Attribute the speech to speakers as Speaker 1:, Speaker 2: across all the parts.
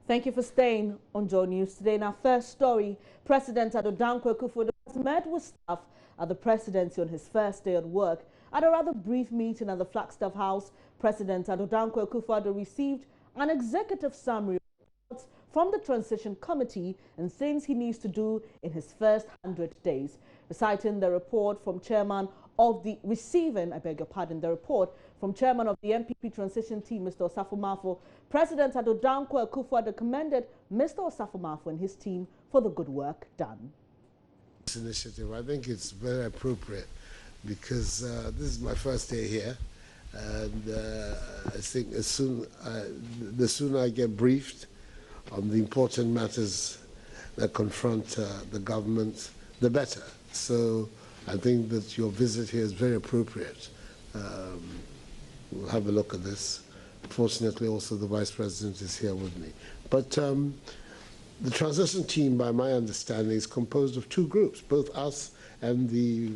Speaker 1: Thank you for staying on Joe News today. In our first story, President Akufo-Addo has met with staff at the presidency on his first day at work. At a rather brief meeting at the Flagstaff House, President Akufo-Addo received an executive summary reports from the Transition Committee and things he needs to do in his first 100 days. Reciting the report from Chairman of the the report from Chairman of the MPP Transition Team, Mr. Osafo-Maafo, President Akufo-Addo commended Mr. Osafo-Maafo and his team for the good work done.
Speaker 2: This initiative, I think it's very appropriate because this is my first day here, and I think the sooner I get briefed on the important matters that confront the government, the better. So I think that your visit here is very appropriate. We'll have a look at this. Fortunately, also the Vice President is here with me. But the transition team, by my understanding, is composed of two groups, both us and the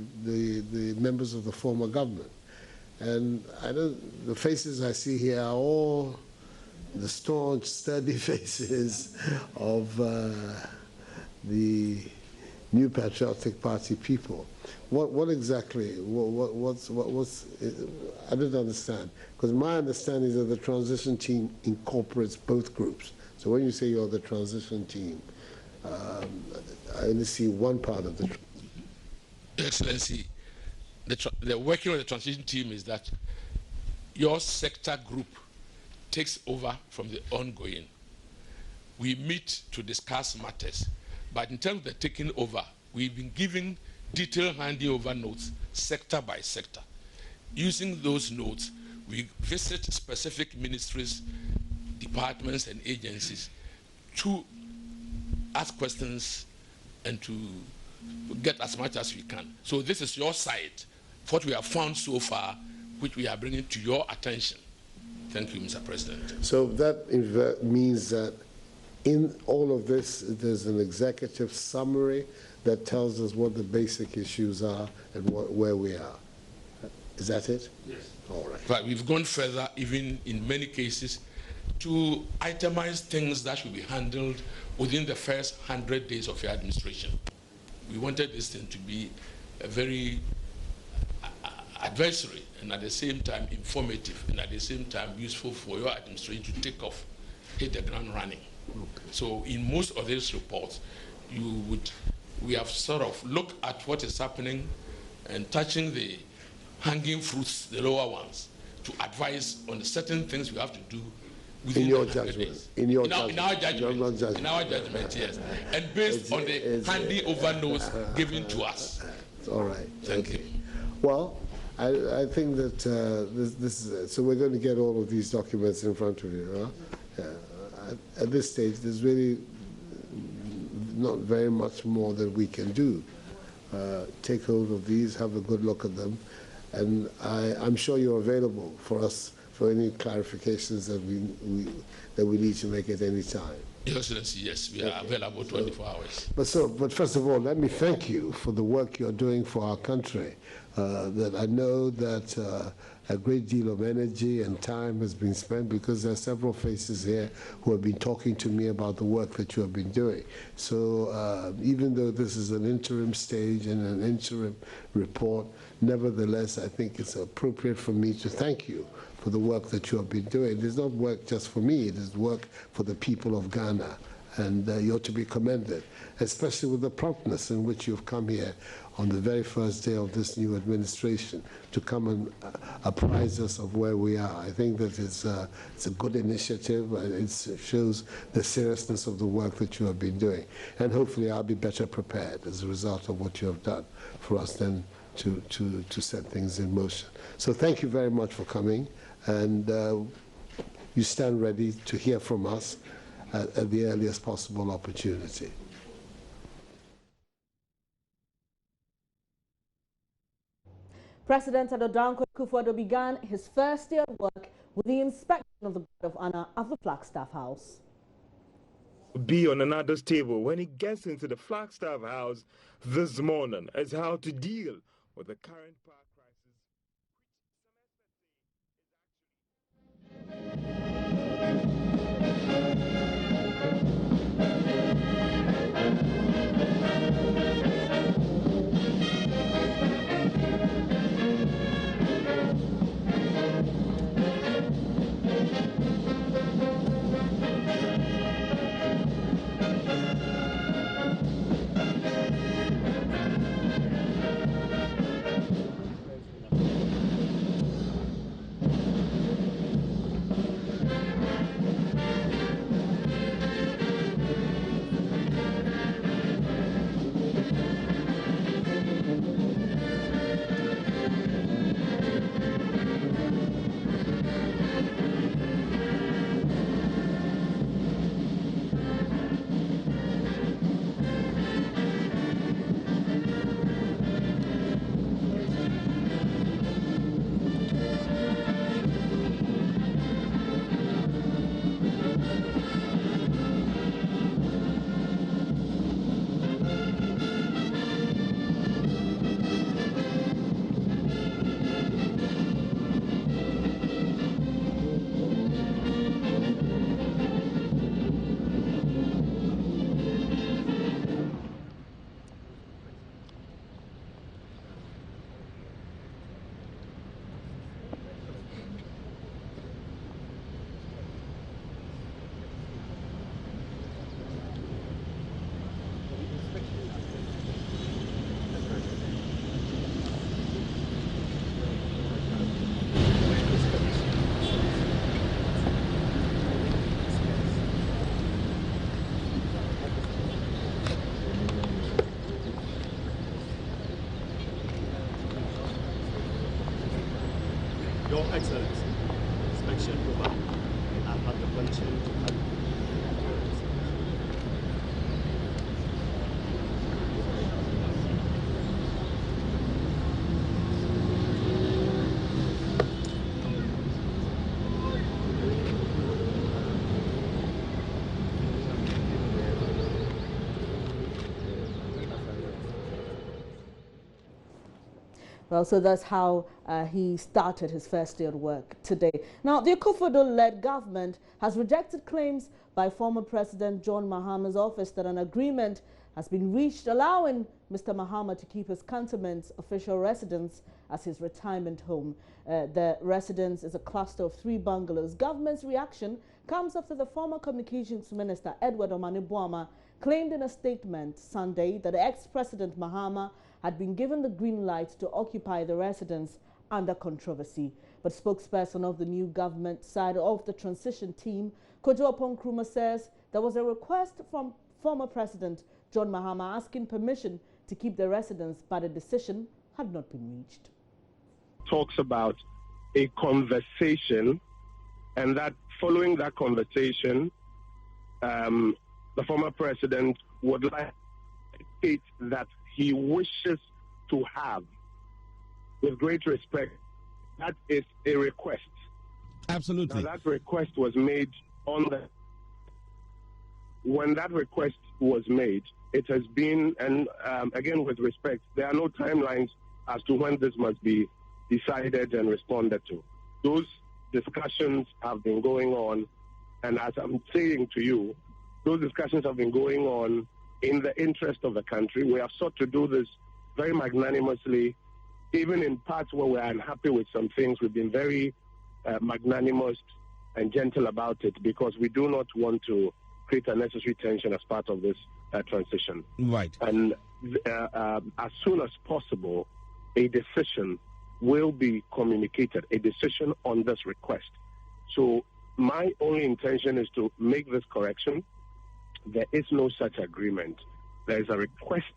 Speaker 2: members of the former government. And the faces I see here are all the staunch, sturdy faces of the New Patriotic Party people. What exactly? What's? I don't understand, because my understanding is that the transition team incorporates both groups. So when you say you're the transition team, I only see one part of the.
Speaker 3: Excellency, the working of the transition team is that your sector group takes over from the ongoing. We meet to discuss matters, but in terms of the taking over, we've been giving detailed handing over notes sector by sector. Using those notes, we visit specific ministries, departments, and agencies to ask questions and to get as much as we can. So this is your side, what we have found so far, which we are bringing to your attention. Thank you, Mr. President.
Speaker 2: So that means that in all of this, there's an executive summary that tells us what the basic issues are and where we are. Is that it?
Speaker 3: Yes.
Speaker 2: All right.
Speaker 3: But we've gone further, even in many cases, to itemize things that should be handled within the first 100 days of your administration. We wanted this thing to be a very advisory and at the same time informative and at the same time useful for your administration to take off, hit the ground running. Okay. So in most of these reports, we have sort of looked at what is happening and touching the hanging fruits, the lower ones, to advise on the certain things we have to do within
Speaker 2: in your judgment. In
Speaker 3: our judgment, yes. And based on the handing over notes given to us.
Speaker 2: All right.
Speaker 3: Thank you.
Speaker 2: Well, I think that this is so we're going to get all of these documents in front of you. Huh? At this stage, there's really not very much more that we can do. Take hold of these, have a good look at them, and I'm sure you're available for us for any clarifications that we need to make at any time.
Speaker 3: Your Excellency, yes, we are available 24 hours.
Speaker 2: But first of all, let me thank you for the work you're doing for our country. That I know that a great deal of energy and time has been spent, because there are several faces here who have been talking to me about the work that you have been doing. So even though this is an interim stage and an interim report, nevertheless, I think it's appropriate for me to thank you for the work that you have been doing. It is not work just for me, it is work for the people of Ghana. And you ought to be commended, especially with the promptness in which you've come here on the very first day of this new administration to come and apprise us of where we are. I think that it's a good initiative. It shows the seriousness of the work that you have been doing. And hopefully I'll be better prepared as a result of what you have done for us then to set things in motion. So thank you very much for coming, and you stand ready to hear from us at the earliest possible opportunity.
Speaker 1: President Akufo-Addo began his first day at work with the inspection of the Guard of Honor of the Flagstaff House.
Speaker 4: Be on another table when he gets into the Flagstaff House this morning as how to deal with the current power crisis.
Speaker 5: Your Excellency, inspection over. I have the permission to have
Speaker 1: Well, so that's how he started his first day at work today. Now, the Akufo-Addo-led government has rejected claims by former President John Mahama's office that an agreement has been reached allowing Mr. Mahama to keep his cantonment's official residence as his retirement home. The residence is a cluster of 3 bungalows. Government's reaction comes after the former Communications Minister Edward Omane-Boamah claimed in a statement Sunday that ex-President Mahama had been given the green light to occupy the residence under controversy. But spokesperson of the new government side of the transition team, Akuffo-Addo, says there was a request from former President John Mahama asking permission to keep the residence, but a decision had not been reached.
Speaker 6: Talks about a conversation, and that following that conversation, the former president would like to state that he wishes to have, with great respect, that is a request.
Speaker 7: Absolutely.
Speaker 6: Now, that request was made when that request was made, it has been, and again with respect, there are no timelines as to when this must be decided and responded to. Those discussions have been going on, and as I'm saying to you, those discussions have been going on in the interest of the country. We have sought to do this very magnanimously, even in parts where we're unhappy with some things. We've been very magnanimous and gentle about it because we do not want to create unnecessary tension as part of this transition.
Speaker 7: Right.
Speaker 6: And as soon as possible, a decision will be communicated, a decision on this request. So my only intention is to make this correction. There is no such agreement. There is a request,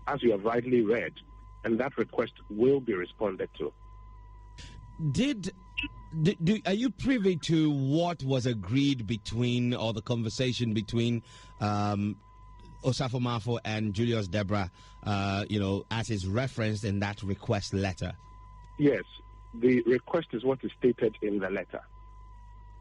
Speaker 6: as you have rightly read, and that request will be responded to.
Speaker 7: Are you privy to what was agreed between, or the conversation between Osafo Mafo and Julius Debra, as is referenced in that request letter?
Speaker 6: Yes, the request is what is stated in the letter.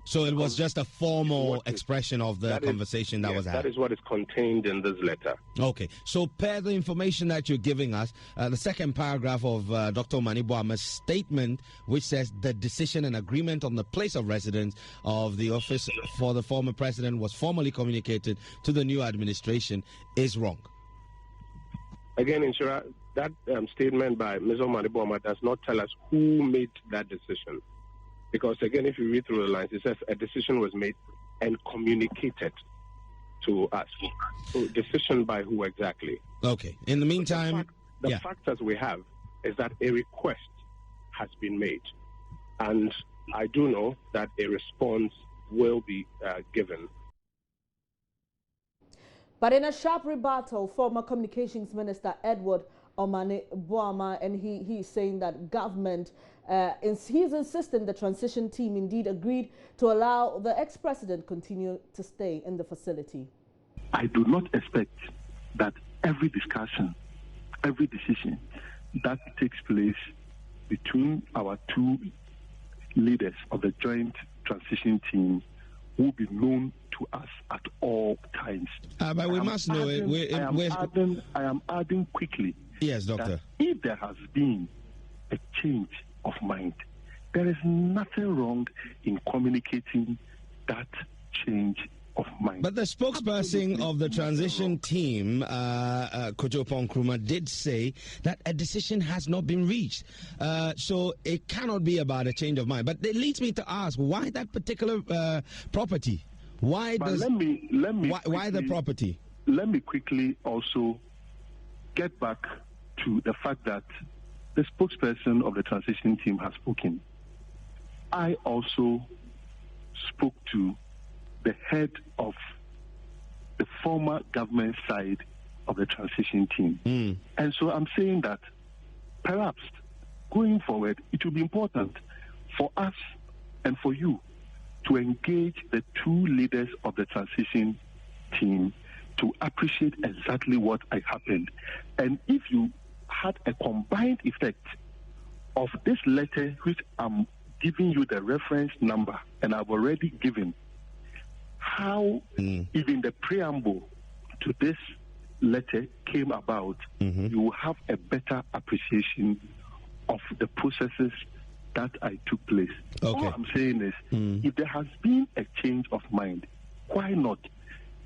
Speaker 7: So it was just a formal expression of the conversation that was had?
Speaker 6: That is what is contained in this letter.
Speaker 7: Okay. So per the information that you're giving us, the second paragraph of Dr. Omane-Boamah's statement, which says the decision and agreement on the place of residence of the office for the former president was formally communicated to the new administration, is wrong.
Speaker 6: Again, Inshira, that statement by Ms. Omane-Boamah does not tell us who made that decision. Because, again, if you read through the lines, it says a decision was made and communicated to us. So, decision by who exactly?
Speaker 7: Okay. In the meantime...
Speaker 6: The fact that we have is that a request has been made. And I do know that a response will be given.
Speaker 1: But in a sharp rebuttal, former Communications Minister Edward Omane-Boamah, and he's saying that government, he's insisting the transition team indeed agreed to allow the ex-president continue to stay in the facility.
Speaker 8: I do not expect that every discussion, every decision that takes place between our 2 leaders of the joint transition team will be known to us at all times.
Speaker 7: But we must know it.
Speaker 8: I am adding quickly.
Speaker 7: Yes, Doctor.
Speaker 8: If there has been a change of mind, there is nothing wrong in communicating that change of mind.
Speaker 7: But the spokesperson of the transition team, Akuffo-Addo, did say that a decision has not been reached. So it cannot be about a change of mind. But it leads me to ask, why that particular property? Why the property?
Speaker 8: Let me quickly also get back to the fact that the spokesperson of the transition team has spoken. I also spoke to the head of the former government side of the transition team. And so I'm saying that perhaps going forward, it will be important for us and for you to engage the two leaders of the transition team to appreciate exactly what had happened. And if you had a combined effect of this letter, which I'm giving you the reference number, and I've already given, how even the preamble to this letter came about, you will have a better appreciation of the processes that I took place.
Speaker 7: Okay.
Speaker 8: All I'm saying is, if there has been a change of mind, why not?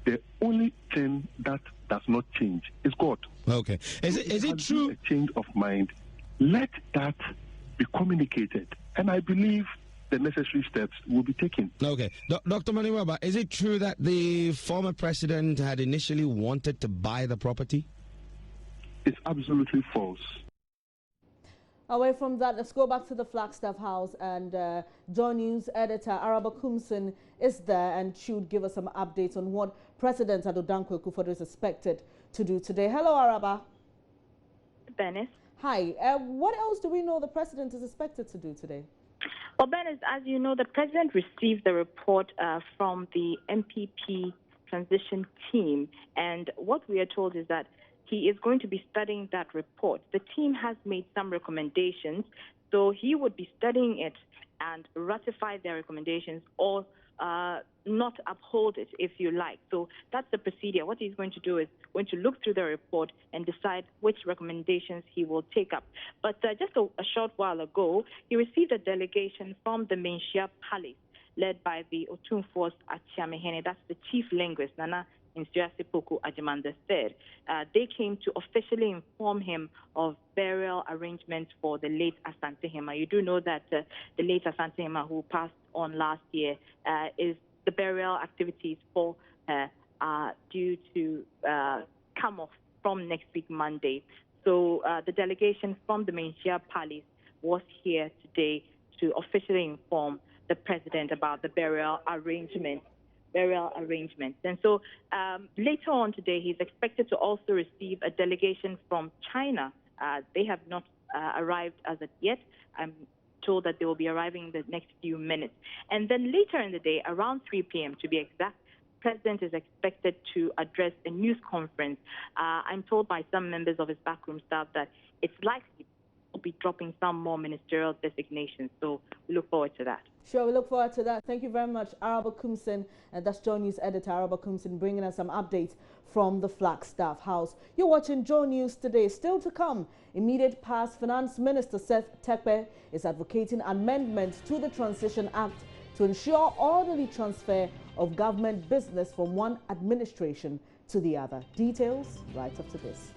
Speaker 8: The only thing that does not change is God.
Speaker 7: Okay. Is it true?
Speaker 8: A change of mind. Let that be communicated, and I believe the necessary steps will be taken.
Speaker 7: Okay. Dr. Maniwaba, is it true that the former president had initially wanted to buy the property?
Speaker 8: It's absolutely false.
Speaker 1: Away from that, let's go back to the Flagstaff House, and Joy News editor Araba Kumson is there, and she would give us some updates on what President Addo Dankwa Akufo-Addo is expected to do today. Hello, Araba.
Speaker 9: Benis.
Speaker 1: Hi. What else do we know the president is expected to do today?
Speaker 9: Well, Benis, as you know, the president received the report from the MPP transition team, and what we are told is that he is going to be studying that report. The team has made some recommendations, so he would be studying it and ratify their recommendations, or not uphold it, if you like. So that's the procedure. What he's going to do is going to look through the report and decide which recommendations he will take up. But just a short while ago, he received a delegation from the Menchia Palace, led by the Otumfuo's Achiamehene. That's the chief linguist, Nana Akuffo-Addo III. They came to officially inform him of burial arrangements for the late Asante Hema. You do know that the late Asante Hema, who passed on last year, is the burial activities for her are due to come off from next week, Monday. So the delegation from the Menchia Palace was here today to officially inform the president about the burial arrangements. And so later on today, he's expected to also receive a delegation from China. They have not arrived as of yet. I'm told that they will be arriving in the next few minutes. And then later in the day, around 3 p.m. to be exact, the president is expected to address a news conference. I'm told by some members of his backroom staff that it's likely will be dropping some more ministerial designations. So we look forward to that.
Speaker 1: Sure, we look forward to that. Thank you very much, Araba Kumson, and that's Joy News editor Araba Kumson, bringing us some updates from the Flagstaff House. You're watching Joy News today. Still to come, immediate past Finance Minister Seth Terkper is advocating amendments to the Transition Act to ensure orderly transfer of government business from one administration to the other. Details right after this.